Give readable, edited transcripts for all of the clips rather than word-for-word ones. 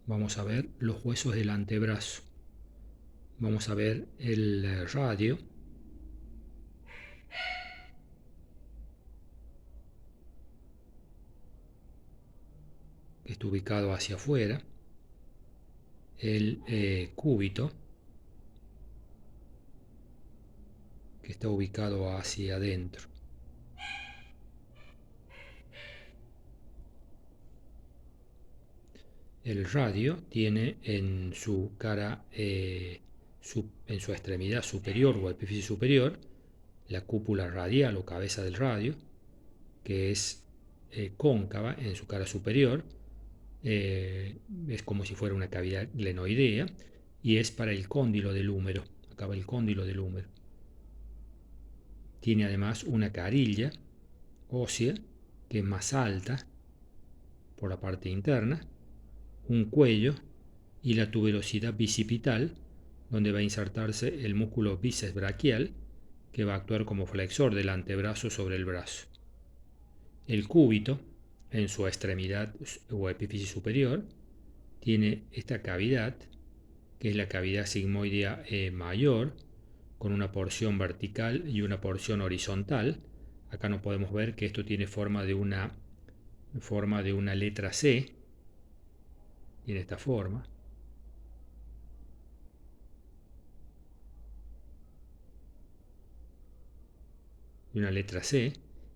vamos a ver los huesos del antebrazo. Vamos a ver el radio, que está ubicado hacia afuera, el cúbito, que está ubicado hacia adentro. El radio tiene en su cara, en su extremidad superior o epífisis superior, la cúpula radial o cabeza del radio, que es cóncava en su cara superior, es como si fuera una cavidad glenoidea, y es para el cóndilo del húmero. Acá va el cóndilo del húmero. Tiene además una carilla ósea que es más alta por la parte interna, un cuello y la tuberosidad bicipital, donde va a insertarse el músculo bíceps braquial, que va a actuar como flexor del antebrazo sobre el brazo. El cúbito, en su extremidad o epífisis superior, tiene esta cavidad, que es la cavidad sigmoidea mayor, con una porción vertical y una porción horizontal. Acá no podemos ver que esto tiene forma de una letra C. Tiene esta forma. De una letra C,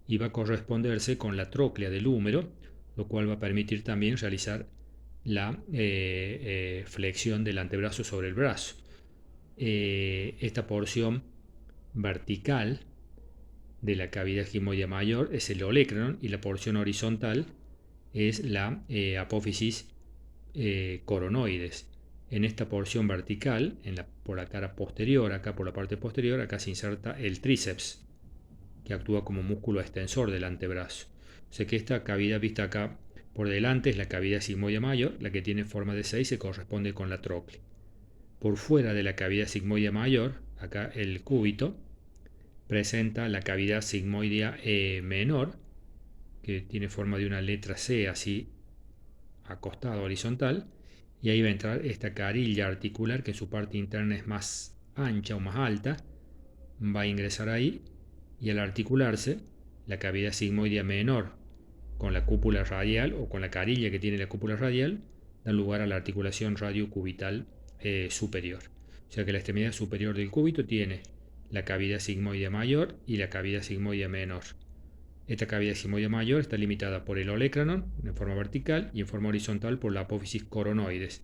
y va a corresponderse con la tróclea del húmero, lo cual va a permitir también realizar la flexión del antebrazo sobre el brazo. Esta porción vertical de la cavidad sigmoidea mayor es el olecranon, y la porción horizontal es la apófisis coronoides. En esta porción vertical, por la cara posterior, acá por la parte posterior, acá se inserta el tríceps, que actúa como músculo extensor del antebrazo. O sea que esta cavidad vista acá por delante es la cavidad sigmoidea mayor, la que tiene forma de 6 se corresponde con la tróclea. Por fuera de la cavidad sigmoidea mayor, acá el cúbito, presenta la cavidad sigmoidea menor, que tiene forma de una letra C así acostada horizontal, y ahí va a entrar esta carilla articular, que en su parte interna es más ancha o más alta, va a ingresar ahí, y al articularse la cavidad sigmoidea menor con la cúpula radial o con la carilla que tiene la cúpula radial, dan lugar a la articulación radiocubital superior. O sea que la extremidad superior del cúbito tiene la cavidad sigmoidea mayor y la cavidad sigmoidea menor. Esta cavidad sigmoidea mayor está limitada por el olecranon en forma vertical y en forma horizontal por la apófisis coronoides.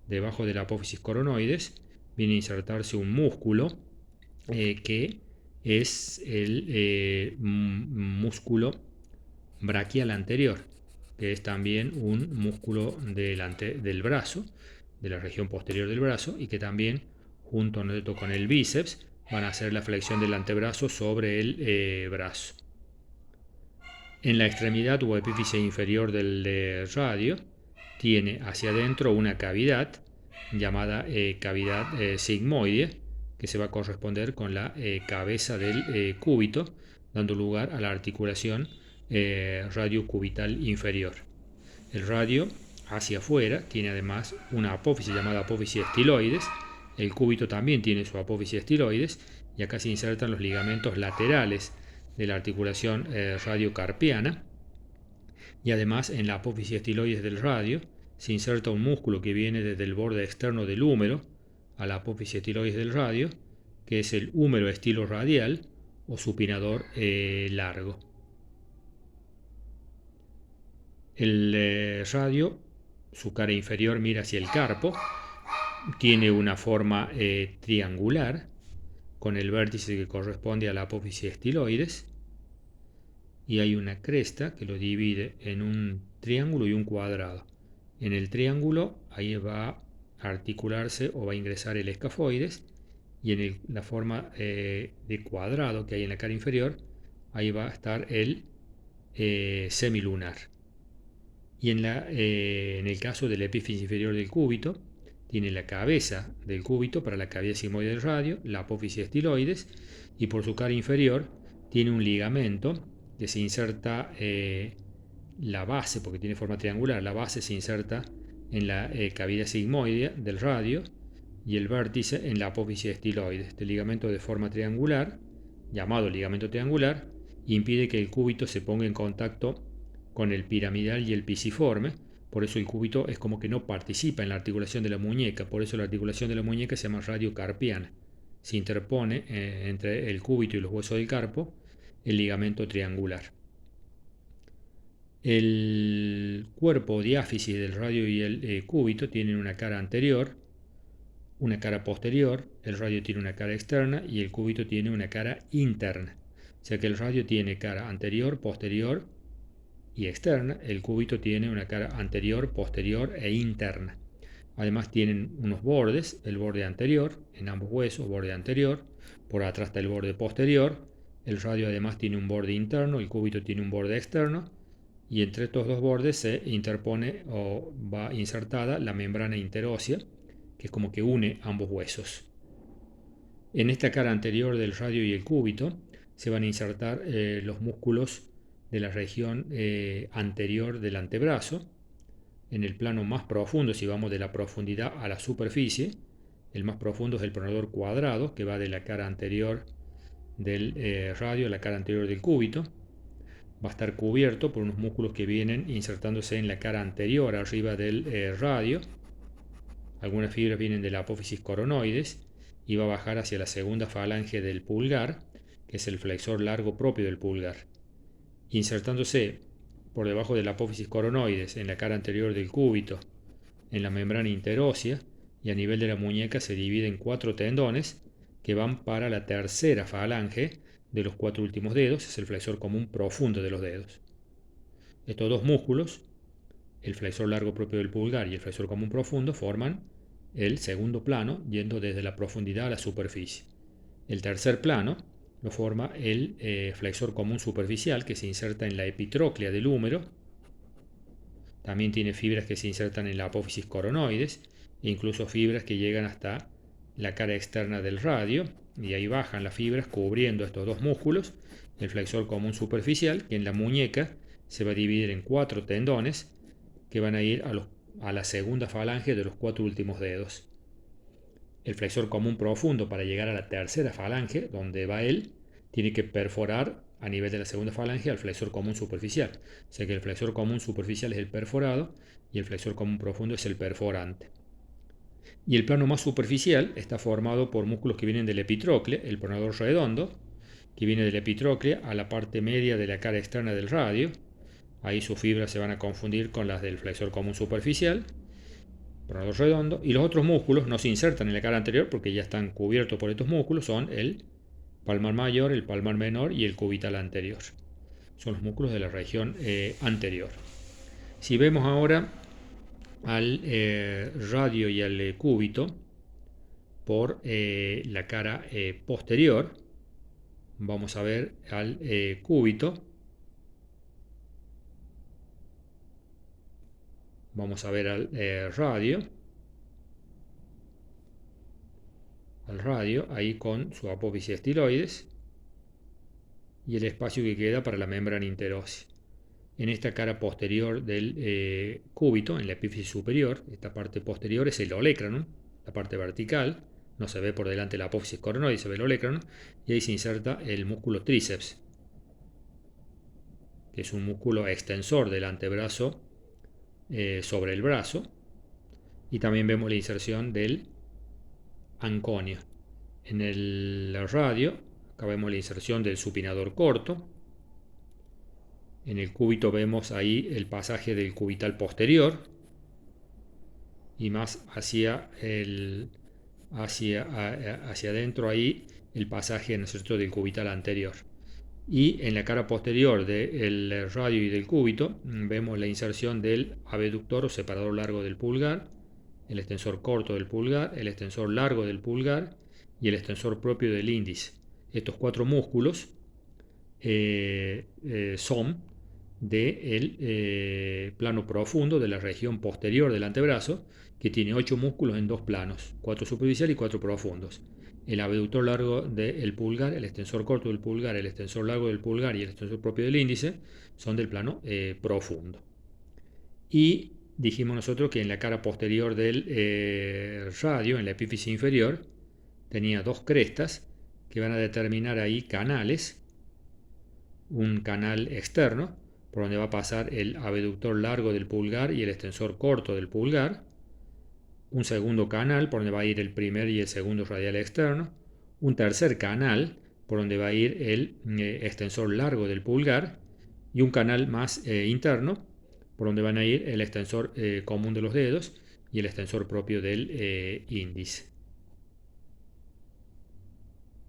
Debajo de la apófisis coronoides viene a insertarse un músculo que es el músculo braquial anterior, que es también un músculo del brazo, de la región posterior del brazo, y que también, junto con el bíceps, van a hacer la flexión del antebrazo sobre el brazo. En la extremidad o epífisis inferior del radio tiene hacia adentro una cavidad llamada cavidad sigmoide, que se va a corresponder con la cabeza del cúbito, dando lugar a la articulación radiocubital inferior. El radio hacia afuera tiene además una apófisis llamada apófisis estiloides. El cúbito también tiene su apófisis estiloides, y acá se insertan los ligamentos laterales de la articulación radiocarpiana, y además en la apófisis estiloides del radio se inserta un músculo que viene desde el borde externo del húmero a la apófisis estiloides del radio, que es el húmero estiloradial o supinador largo. El radio, su cara inferior mira hacia el carpo, tiene una forma triangular, con el vértice que corresponde a la apófisis estiloides, y hay una cresta que lo divide en un triángulo y un cuadrado. En el triángulo ahí va a articularse o va a ingresar el escafoides, y en la forma de cuadrado que hay en la cara inferior, ahí va a estar el semilunar. Y en el caso del epífisis inferior del cúbito, tiene la cabeza del cúbito para la cavidad sigmoide del radio, la apófisis estiloides, y por su cara inferior tiene un ligamento que se inserta la base, porque tiene forma triangular, la base se inserta en la cavidad sigmoidea del radio y el vértice en la apófisis estiloide. Este ligamento de forma triangular, llamado ligamento triangular, impide que el cúbito se ponga en contacto con el piramidal y el pisiforme. Por eso el cúbito es como que no participa en la articulación de la muñeca. Por eso la articulación de la muñeca se llama radiocarpiana. Se interpone entre el cúbito y los huesos del carpo el ligamento triangular. El cuerpo diáfisis del radio y el cúbito tienen una cara anterior, una cara posterior, el radio tiene una cara externa y el cúbito tiene una cara interna. O sea que el radio tiene cara anterior, posterior y externa, el cúbito tiene una cara anterior, posterior e interna. Además tienen unos bordes, el borde anterior, en ambos huesos, borde anterior, por atrás está el borde posterior, el radio además tiene un borde interno, el cúbito tiene un borde externo, y entre estos dos bordes se interpone o va insertada la membrana interósea, que es como que une ambos huesos. En esta cara anterior del radio y el cúbito se van a insertar los músculos de la región anterior del antebrazo. En el plano más profundo, si vamos de la profundidad a la superficie, el más profundo es el pronador cuadrado, que va de la cara anterior del radio a la cara anterior del cúbito. Va a estar cubierto por unos músculos que vienen insertándose en la cara anterior, arriba del radio. Algunas fibras vienen de la apófisis coronoides y va a bajar hacia la segunda falange del pulgar, que es el flexor largo propio del pulgar. Insertándose por debajo de la apófisis coronoides, en la cara anterior del cúbito, en la membrana interósea y a nivel de la muñeca se divide en 4 tendones que van para la tercera falange de los 4 últimos dedos, es el flexor común profundo de los dedos. Estos dos músculos, el flexor largo propio del pulgar y el flexor común profundo, forman el segundo plano yendo desde la profundidad a la superficie. El tercer plano lo forma el flexor común superficial, que se inserta en la epitróclea del húmero. También tiene fibras que se insertan en la apófisis coronoides e incluso fibras que llegan hasta la cara externa del radio, y ahí bajan las fibras cubriendo estos dos músculos, el flexor común superficial, que en la muñeca se va a dividir en 4 tendones que van a ir a la segunda falange de los 4 últimos dedos. El flexor común profundo, para llegar a la tercera falange, donde va él, tiene que perforar a nivel de la segunda falange al flexor común superficial. O sea que el flexor común superficial es el perforado y el flexor común profundo es el perforante. Y el plano más superficial está formado por músculos que vienen del epitrócleo, el pronador redondo, que viene del epitrócleo a la parte media de la cara externa del radio. Ahí sus fibras se van a confundir con las del flexor común superficial, pronador redondo, y los otros músculos no se insertan en la cara anterior porque ya están cubiertos por estos músculos, son el palmar mayor, el palmar menor y el cubital anterior. Son los músculos de la región anterior. Si vemos ahora al radio y al cúbito por la cara posterior, vamos a ver al cúbito, vamos a ver al radio, ahí con su apófisis estiloides y el espacio que queda para la membrana interósea. En esta cara posterior del cúbito, en la epífisis superior, esta parte posterior es el olecranon, la parte vertical, no se ve por delante la apófisis coronoide, se ve el olecranon, y ahí se inserta el músculo tríceps, que es un músculo extensor del antebrazo sobre el brazo, y también vemos la inserción del anconio. En el radio, acá vemos la inserción del supinador corto. En el cúbito vemos ahí el pasaje del cubital posterior y más hacia adentro ahí el pasaje, ¿no es cierto?, del cubital anterior. Y en la cara posterior del radio y del cúbito vemos la inserción del abductor o separador largo del pulgar, el extensor corto del pulgar, el extensor largo del pulgar y el extensor propio del índice. Estos 4 músculos son del plano profundo de la región posterior del antebrazo, que tiene 8 músculos en 2 planos, 4 superficiales y 4 profundos. El abductor largo del pulgar, el extensor corto del pulgar, el extensor largo del pulgar y el extensor propio del índice son del plano profundo. Y dijimos nosotros que en la cara posterior del radio, en la epífisis inferior, tenía dos crestas que van a determinar ahí canales, un canal externo por donde va a pasar el abductor largo del pulgar y el extensor corto del pulgar, un segundo canal por donde va a ir el primer y el segundo radial externo, un tercer canal por donde va a ir el extensor largo del pulgar y un canal más interno por donde van a ir el extensor común de los dedos y el extensor propio del índice.